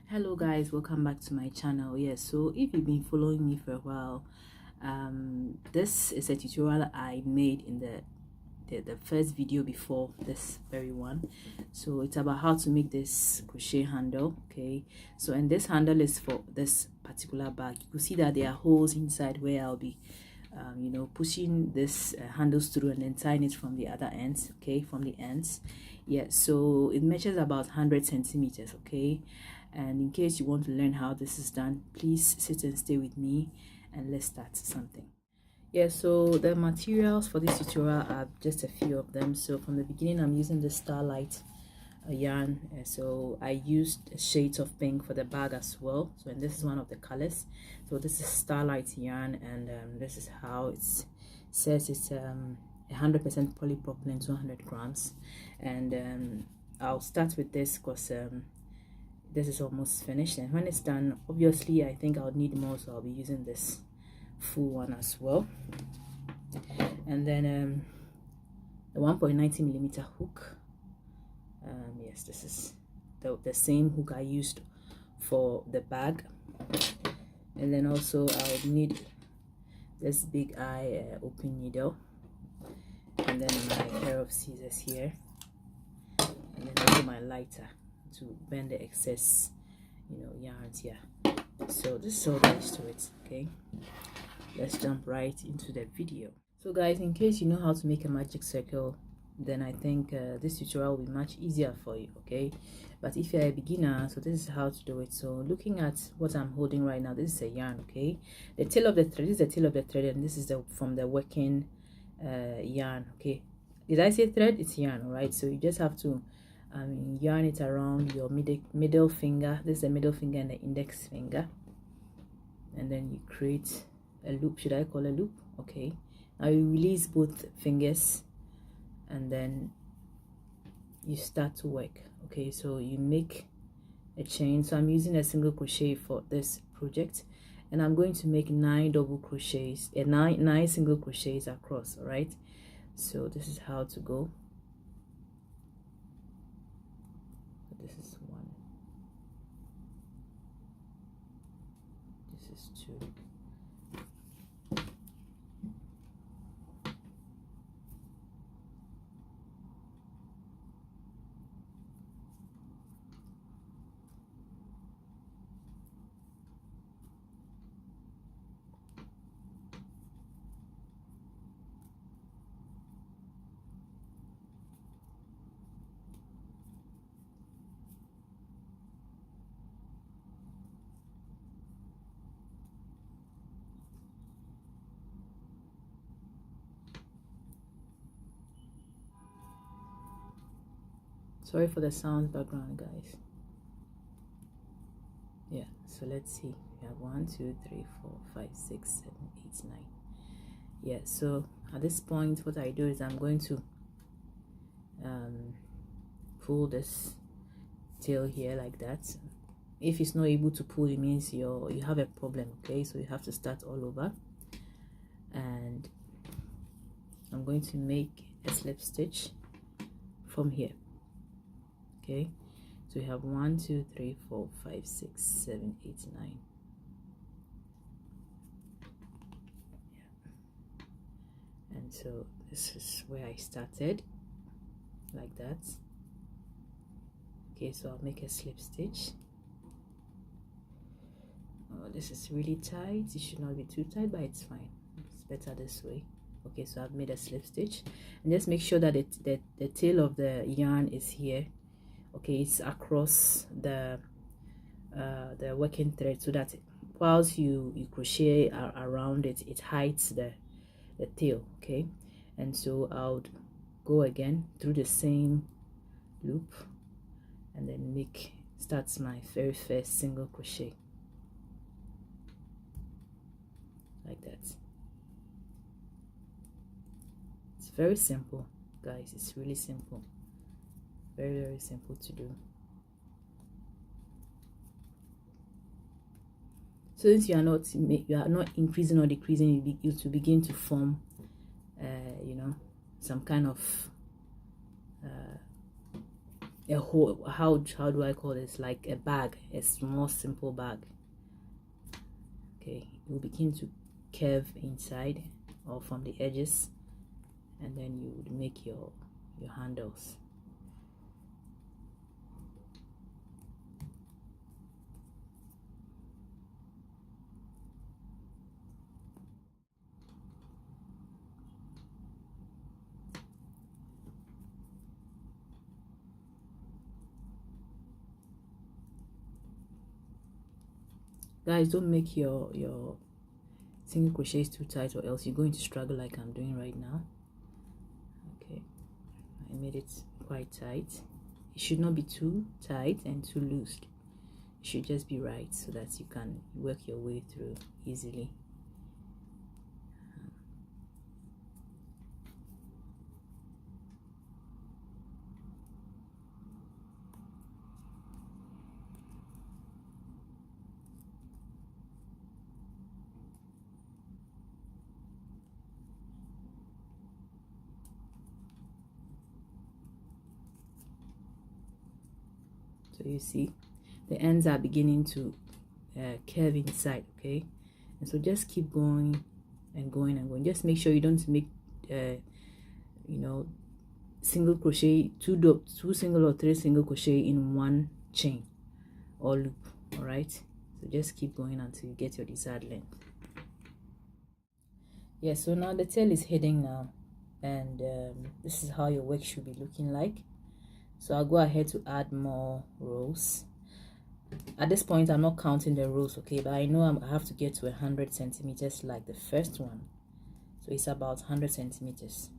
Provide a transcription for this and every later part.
Hello guys, welcome back to my channel. Yes, so if you've been following me for a while, this is a tutorial I made in the first video before this very one. So it's about how to make this crochet handle. Okay, so and this handle is for this particular bag. You can see that there are holes inside where I'll be pushing this handles through and then tying it from the other ends. Okay, from the ends. Yeah, so it measures about 100 centimeters. Okay, and in case you want to learn how this is done, please sit and stay with me and let's start something. Yeah, so the materials for this tutorial are just a few of them. So from the beginning, I'm using the Starlight yarn. So I used shades of pink for the bag as well. So and this is one of the colors. So this is Starlight yarn, and this is how it says it's 100% polypropylene, 200 grams. And I'll start with this because this is almost finished, and when it's done, obviously I think I'll need more, so I'll be using this full one as well. And then the 1.90 millimeter hook. Yes, this is the same hook I used for the bag. And then also I'll need this big eye open needle, and then my pair of scissors here, and then also my lighter to bend the excess yarns here. So this is all there is to it. Okay, let's jump right into the video. So guys, in case you know how to make a magic circle, then I think this tutorial will be much easier for you. Okay, but if you're a beginner, so this is how to do it. So looking at what I'm holding right now, this is a yarn. Okay, the tail of the thread, this is the tail of the thread, and this is from the working yarn. Okay, did I say thread? It's yarn. All right, so you just have to yarn it around your middle finger. This is the middle finger and the index finger, and then you create a loop. Should I call a loop? Okay, now you release both fingers and then you start to work. Okay, so you make a chain. So I'm using a single crochet for this project, and I'm going to make 9 double crochets and 9 single crochets across. All right, so this is how to go. This is 1, this is 2, sorry for the sound background, guys. Yeah, so let's see, we have 1 2 3 4 5 6 7 8 9. Yeah, so at this point what I do is I'm going to pull this tail here like that. If it's not able to pull, it means you have a problem. Okay, so you have to start all over, and I'm going to make a slip stitch from here. Okay, so we have 1 2 3 4 5 6 7 8 9. Yeah. And so this is where I started, like that. Okay, so I'll make a slip stitch. Oh, this is really tight. It should not be too tight, but it's fine. It's better this way. Okay, so I've made a slip stitch, and just make sure that the tail of the yarn is here. Okay, it's across the working thread, so that whilst you crochet around it, it hides the tail. Okay, and so I'll go again through the same loop, and then starts my very first single crochet like that. It's very simple, guys. It's really simple, very simple to do. So since you are not increasing or decreasing, you to begin to form some kind of a whole, how do I call this, like a bag, a small simple bag. Okay, it will begin to curve inside or from the edges, and then you would make your handles. Guys, don't make your single crochets too tight, or else you're going to struggle like I'm doing right now. Okay, I made it quite tight. It should not be too tight and too loose. It should just be right, so that you can work your way through easily. So you see the ends are beginning to curve inside. Okay, and so just keep going and going and going. Just make sure you don't make you know, single crochet, two single or three single crochet in one chain or loop. All right, so just keep going until you get your desired length. Yeah, so now the tail is heading now, and this is how your work should be looking like. So I'll go ahead to add more rows. At this point I'm not counting the rows, okay, but I know I have to get to 100 centimeters like the first one, so it's about 100 centimeters.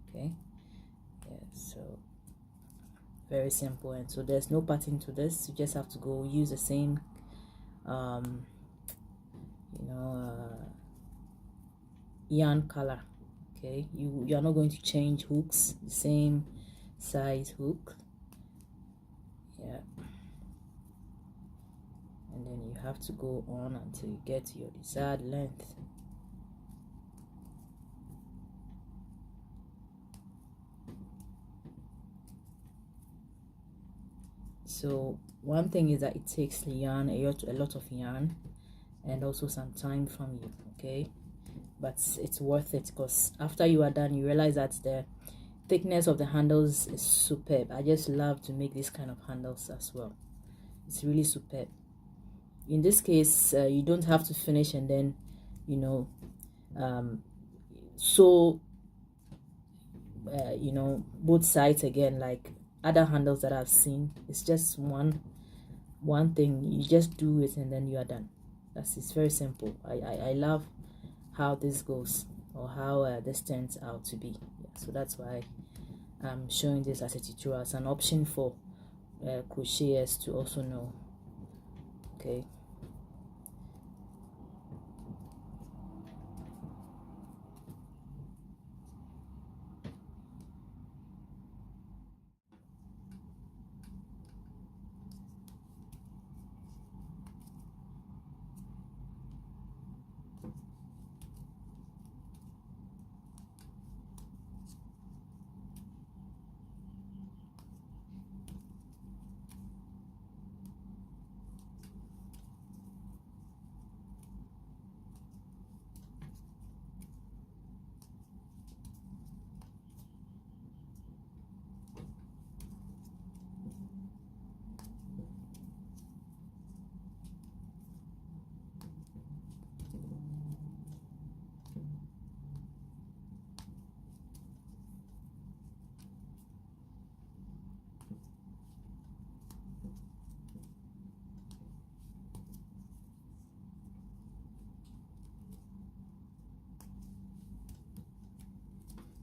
Okay, yeah, so very simple. And so there's no pattern to this. You just have to go use the same yarn color. Okay, you're not going to change hooks, the same size hook. Yeah, and then you have to go on until you get your desired length. So one thing is that it takes yarn, a lot of yarn, and also some time from you. Okay, but it's worth it, because after you are done you realize that the thickness of the handles is superb. I just love to make this kind of handles as well. It's really superb. In this case you don't have to finish and then, you know, sew you know, both sides again like other handles that I've seen. It's just one thing. You just do it and then you are done. It's very simple. I love how this goes, or how this turns out to be. Yeah, so that's why I'm showing this as a tutorial. It's an option for crocheters to also know. Okay,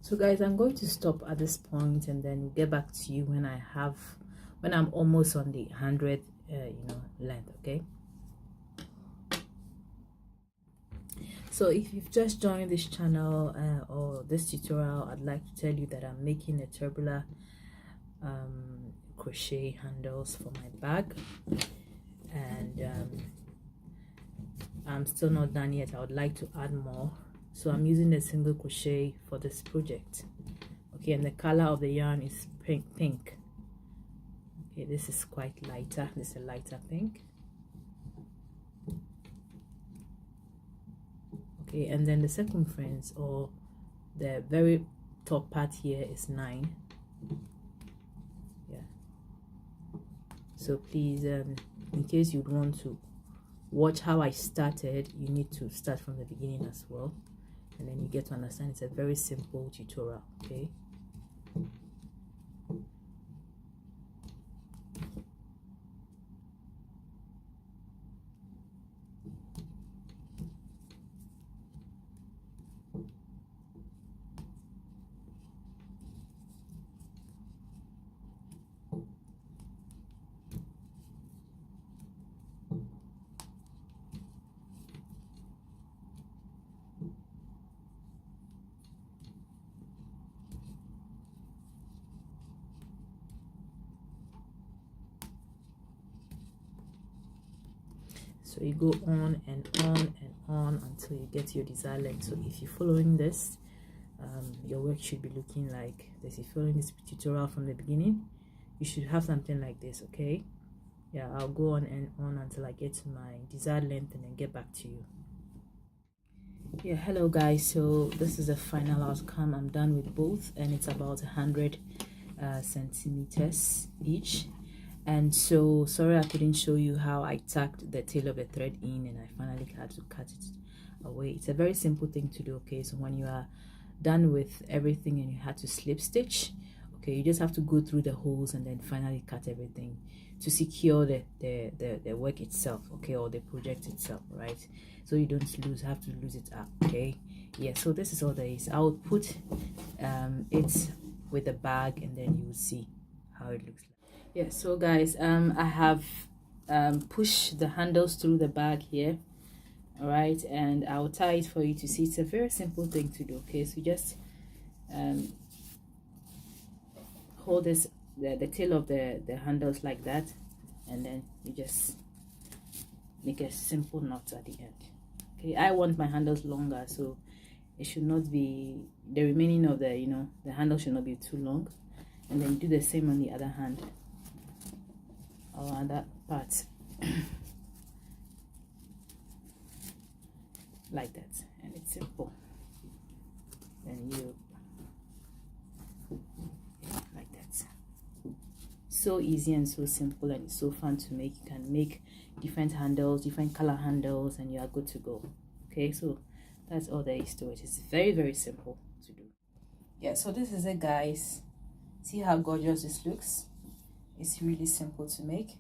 so guys, I'm going to stop at this point and then get back to you when I'm almost on the 100 you know, length. Okay, so if you've just joined this channel or this tutorial, I'd like to tell you that I'm making a tubular crochet handles for my bag, and I'm still not done yet. I would like to add more, so I'm using a single crochet for this project. Okay, and the color of the yarn is pink. Okay, this is quite lighter. This is a lighter pink. Okay, and then the circumference, or the very top part here, is 9. Yeah, so please, in case you'd want to watch how I started, you need to start from the beginning as well, and then you get to understand it's a very simple tutorial. Okay, so you go on and on and on until you get your desired length. So if you're following this, your work should be looking like this. If you're following this tutorial from the beginning, you should have something like this. Okay, yeah, I'll go on and on until I get to my desired length and then get back to you. Yeah, hello guys, so this is the final outcome. I'm done with both, and it's about 100 centimeters each. And so sorry I couldn't show you how I tucked the tail of the thread in, and I finally had to cut it away. It's a very simple thing to do. Okay, so when you are done with everything and you had to slip stitch, okay, you just have to go through the holes and then finally cut everything to secure the work itself, okay, or the project itself, right? So you don't have to lose it up. Okay, yeah, so this is all there is. I'll put it with the bag and then you will see how it looks like. Yeah, so guys, I have pushed the handles through the bag here, all right, and I'll tie it for you to see. It's a very simple thing to do. Okay, so you just hold this the tail of the handles like that, and then you just make a simple knot at the end. Okay, I want my handles longer, so it should not be, the remaining of the the handle should not be too long. And then do the same on the other hand, or other part. Like that, and it's simple. Then you like that. So easy and so simple, and it's so fun to make. You can make different handles, different color handles, and you are good to go. Okay, so that's all there is to it. It's very, very simple to do. Yeah, so this is it, guys. See how gorgeous this looks. It's really simple to make.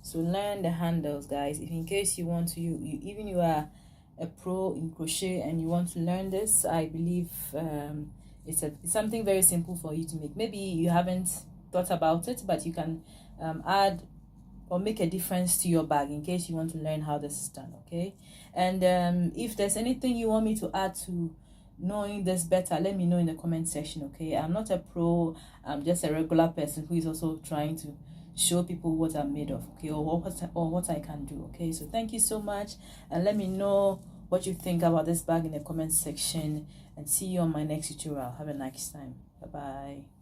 So learn the handles, guys. If in case you want to, even you are a pro in crochet and you want to learn this, I believe it's something very simple for you to make. Maybe you haven't thought about it, but you can add or make a difference to your bag in case you want to learn how this is done. Okay, and if there's anything you want me to add to knowing this better, let me know in the comment section. Okay, I'm not a pro, I'm just a regular person who is also trying to show people what I'm made of, okay, or what I can do. Okay, so thank you so much, and let me know what you think about this bag in the comment section, and see you on my next tutorial. Have a nice time. Bye bye.